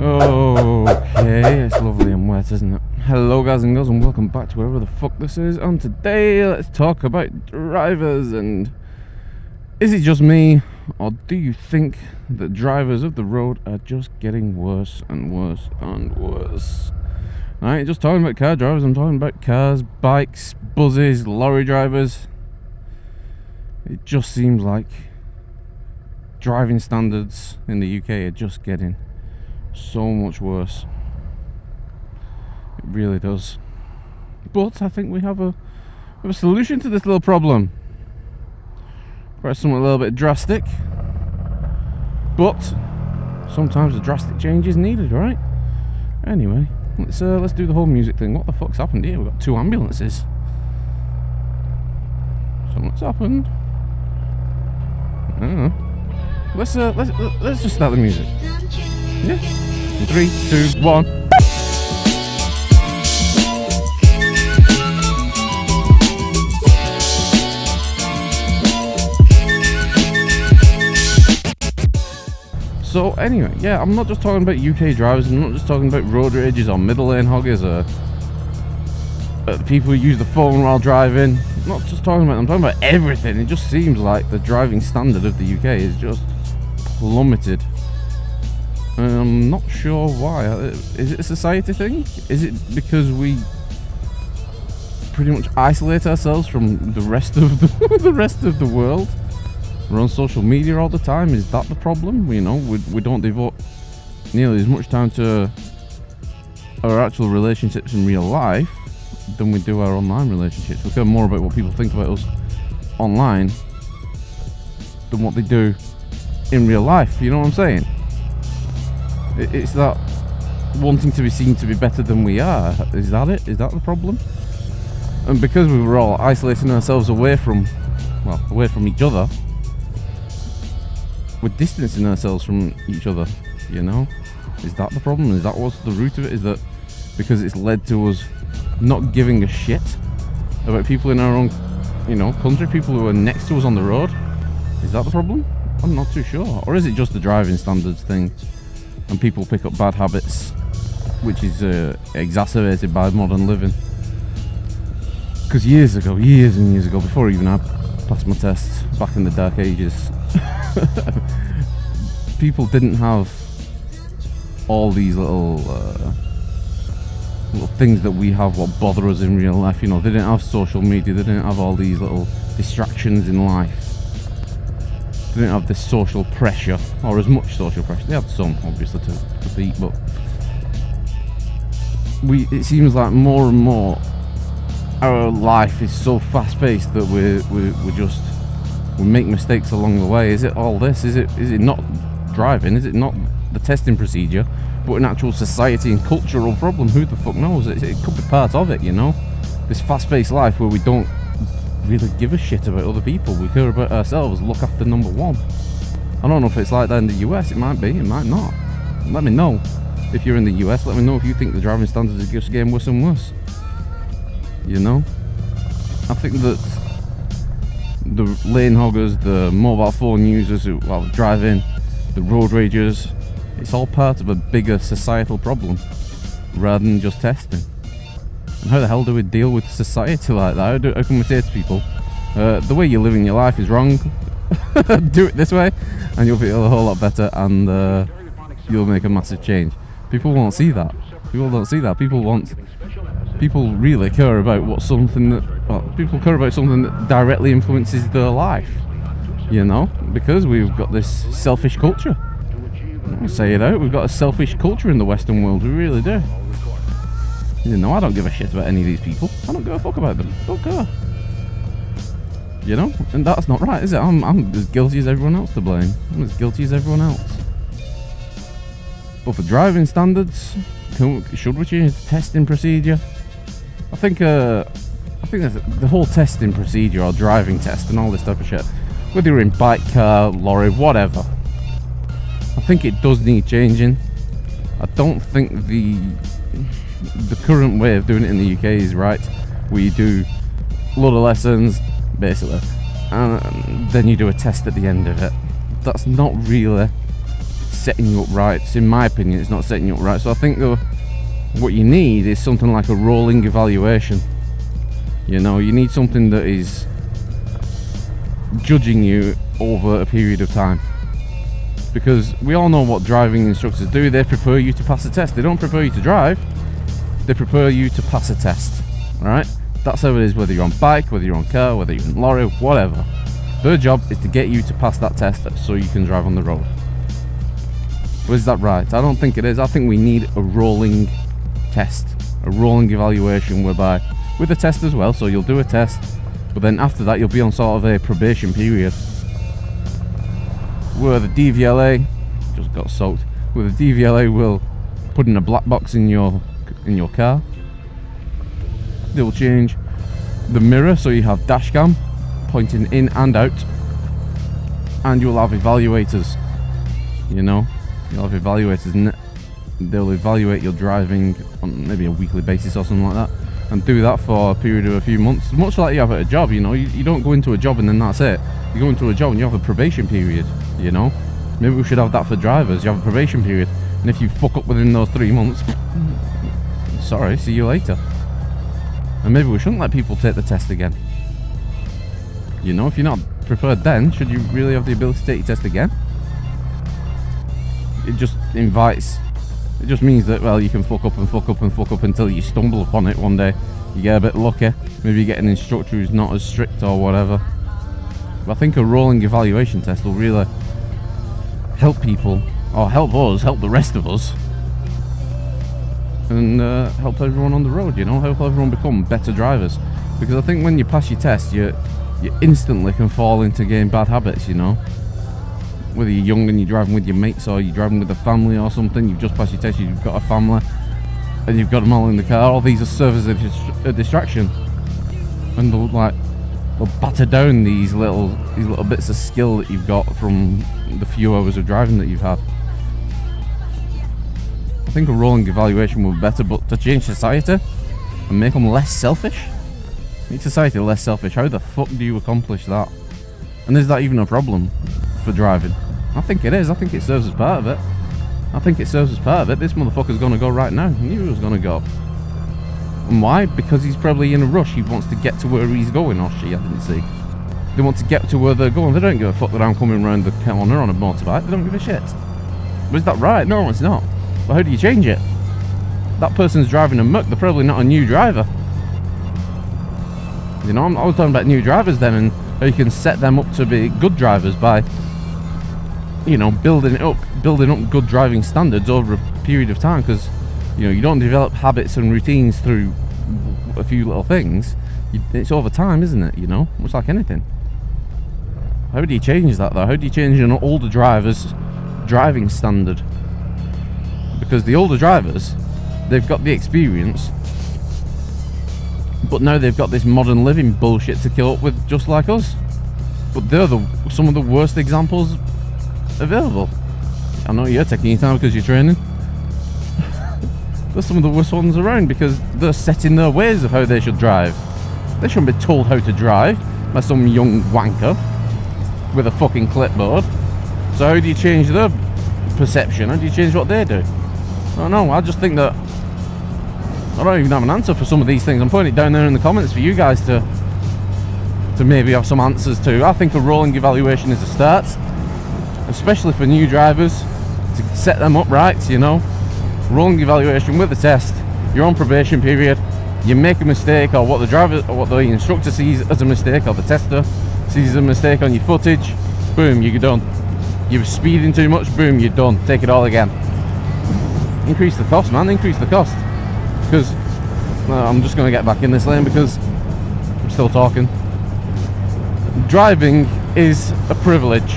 Okay, it's lovely and wet, isn't it? Hello guys and girls, and welcome back to wherever the fuck this is. And today let's talk about drivers. And is it just me, or do you think that drivers of the road are just getting worse and worse and worse? I ain't just talking about car drivers, I'm talking about cars, bikes, buses, lorry drivers. It just seems like driving standards in the UK are just getting so much worse. It really does. But I think we have a solution to this little problem. Perhaps something a little bit drastic, but sometimes a drastic change is needed, right? Anyway, let's do the whole music thing. What the fuck's happened here? We've got 2 ambulances. Something's happened. I don't know. Let's just start the music. Yeah. 3, 2, 1. So anyway, yeah, I'm not just talking about UK drivers. I'm not just talking about road rages or middle lane hoggers or people who use the phone while driving. I'm not just talking about them. I'm talking about everything. It just seems like the driving standard of the UK is just plummeted. And I'm not sure why. Is it a society thing? Is it because we pretty much isolate ourselves from the rest of the world? We're on social media all the time. Is that the problem? You know, we don't devote nearly as much time to our actual relationships in real life than we do our online relationships. We care more about what people think about us online than what they do in real life. You know what I'm saying? It's that wanting to be seen to be better than we are. Is that it? Is that the problem? And because we were all isolating ourselves away from each other, we're distancing ourselves from each other, you know? Is that the problem? Is that what's the root of it? Is that because it's led to us not giving a shit about people in our own, country, people who are next to us on the road? Is that the problem? I'm not too sure. Or is it just the driving standards thing and people pick up bad habits, which is exacerbated by modern living? Because years and years ago, before even I passed my tests back in the dark ages, people didn't have all these little things that we have, what bother us in real life. They didn't have social media, they didn't have all these little distractions in life. They didn't have this social pressure, or as much social pressure. They had some, obviously, to beat, but it seems like more and more our life is so fast-paced that we make mistakes along the way. Is it all this? Is it not driving? Is it not the testing procedure, but an actual society and cultural problem? Who the fuck knows? It could be part of it, this fast-paced life where we don't really give a shit about other people. We care about ourselves, look after number one. I don't know if it's like that in the US. It might be, it might not. Let me know if you're in the US. Let me know if you think the driving standards are just getting worse and worse. I think that the lane hoggers, the mobile phone users who are driving, the road ragers, it's all part of a bigger societal problem rather than just testing. And how the hell do we deal with society like that? How can we say to people, the way you're living your life is wrong, do it this way and you'll feel a whole lot better, and you'll make a massive change? People won't see that. People don't see that. People really care about people care about something that directly influences their life, because we've got this selfish culture. I'll say it out, we've got a selfish culture in the Western world, we really do. I don't give a shit about any of these people. I don't give a fuck about them. Don't care. And that's not right, is it? I'm as guilty as everyone else to blame. I'm as guilty as everyone else. But for driving standards, should we change the testing procedure? I think the whole testing procedure, or driving test and all this type of shit, whether you're in bike, car, lorry, whatever, I think it does need changing. I don't think the current way of doing it in the UK is right. We do a lot of lessons, basically, and then you do a test at the end of it. That's not really setting you up right. In my opinion, it's not setting you up right. So I think what you need is something like a rolling evaluation. You know, you need something that is judging you over a period of time. Because we all know what driving instructors do. They prepare you to pass a test. They don't prepare you to drive. They prepare you to pass a test. Alright? That's how it is, whether you're on bike, whether you're on car, whether you're in lorry, whatever. Their job is to get you to pass that test so you can drive on the road. But is that right? I don't think it is. I think we need a rolling test, a rolling evaluation, whereby with a test as well. So you'll do a test, but then after that you'll be on sort of a probation period where the DVLA just got soaked. Where the DVLA will put in a black box in your car. They will change the mirror so you have dash cam pointing in and out, and you'll have evaluators. You know, you'll have evaluators, and they'll evaluate your driving on maybe a weekly basis or something like that, and do that for a period of a few months, much like you have at a job. You know, you don't go into a job and then that's it. You go into a job and you have a probation period. You know, maybe we should have that for drivers. You have a probation period, and if you fuck up within those 3 months, sorry, see you later. And maybe we shouldn't let people take the test again. You know, if you're not prepared then, should you really have the ability to take your test again? It just means that, well, you can fuck up and fuck up and fuck up until you stumble upon it one day. You get a bit lucky. Maybe you get an instructor who's not as strict or whatever. But I think a rolling evaluation test will really help people, or help us, help the rest of us, and help everyone on the road, you know, help everyone become better drivers. Because I think when you pass your test, you instantly can fall into getting bad habits, you know. Whether you're young and you're driving with your mates, or you're driving with a family or something, you've just passed your test, you've got a family, and you've got them all in the car, all these are serve as a distraction. And they'll batter down these little bits of skill that you've got from the few hours of driving that you've had. I think a rolling evaluation would be better, but to change society and make them less selfish, make society less selfish, how the fuck do you accomplish that? And is that even a problem for driving? I think it is. I think it serves as part of it. This motherfucker's gonna go right now. He knew he was gonna go. And why? Because he's probably in a rush. He wants to get to where he's going, or she, I didn't see. They want to get to where they're going. They don't give a fuck that I'm coming around the corner on a motorbike. They don't give a shit. But is that right? No, it's not. But how do you change it? That person's driving a muck. They're probably not a new driver. You know, I was talking about new drivers then, and how you can set them up to be good drivers by, you know, building up good driving standards over a period of time. Because, you know, you don't develop habits and routines through a few little things. It's over time, isn't it? You know, much like anything. How do you change that though? How do you change an older driver's driving standard? Because the older drivers, they've got the experience, but now they've got this modern living bullshit to kill up with, just like us. But they're some of the worst examples available. I know you're taking your time because you're training. They're some of the worst ones around because they're set in their ways of how they should drive. They shouldn't be told how to drive by some young wanker with a fucking clipboard. So how do you change their perception? How do you change what they do? I don't know. I just think that I don't even have an answer for some of these things. I'm putting it down there in the comments for you guys to maybe have some answers to. I think a rolling evaluation is a start, especially for new drivers, to set them up right, you know. Rolling evaluation with a test. You're on probation period. You make a mistake, or what the instructor sees as a mistake, or the tester sees as a mistake on your footage, boom, you're done. You're speeding too much, boom, you're done. Take it all again. Increase the cost, man, increase the cost. Because, I'm just going to get back in this lane because I'm still talking. Driving is a privilege.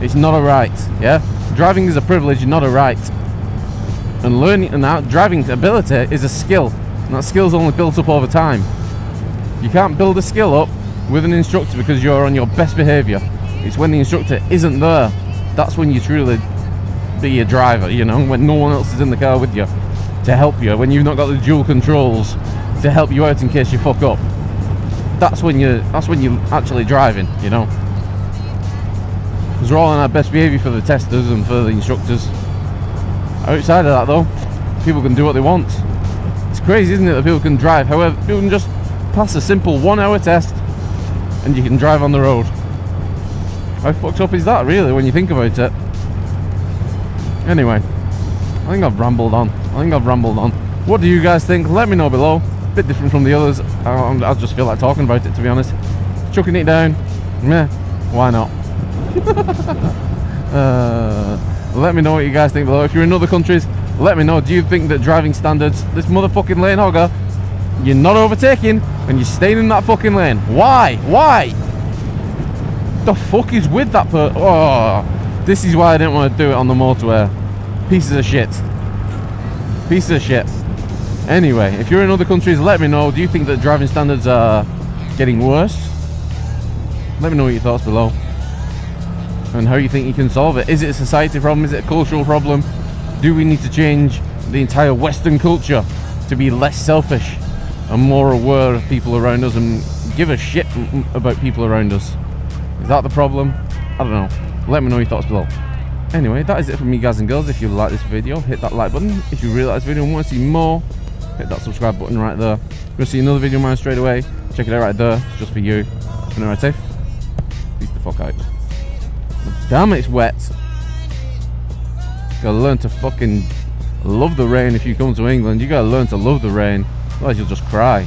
It's not a right, yeah? Driving is a privilege, not a right. And learning, and driving ability is a skill. And that skill's only built up over time. You can't build a skill up with an instructor because you're on your best behaviour. It's when the instructor isn't there, that's when you truly be a driver, you know, when no one else is in the car with you to help you, when you've not got the dual controls to help you out in case you fuck up. That's when you're actually driving, you know. because we're all on our best behaviour for the testers and for the instructors. Outside of that though, people can do what they want. It's crazy, isn't it, that people can drive. However, people can just pass a simple 1 hour test and you can drive on the road. How fucked up is that really when you think about it? Anyway, I think I've rambled on. What do you guys think? Let me know below. Bit different from the others. I just feel like talking about it, to be honest. Chucking it down, meh, why not? Let me know what you guys think below. If you're in other countries, let me know. Do you think that driving standards, this motherfucking lane hogger, you're not overtaking and you're staying in that fucking lane? Why? The fuck is with that oh, this is why I didn't want to do it on the motorway. Pieces of shit. Anyway, if you're in other countries, let me know. Do you think that driving standards are getting worse? Let me know your thoughts below and how you think you can solve it. Is it a society problem? Is it a cultural problem? Do we need to change the entire Western culture to be less selfish and more aware of people around us and give a shit about people around us? Is that the problem? I don't know. Let me know your thoughts below. Anyway, that is it from me, guys and girls. If you like this video, hit that like button. If you really like this video and want to see more, hit that subscribe button right there. If you want to see another video of mine straight away, check it out right there. It's just for you. It's been alright, safe. Peace the fuck out. Damn, it's wet. Gotta learn to fucking love the rain. If you come to England, you gotta learn to love the rain. Otherwise you'll just cry.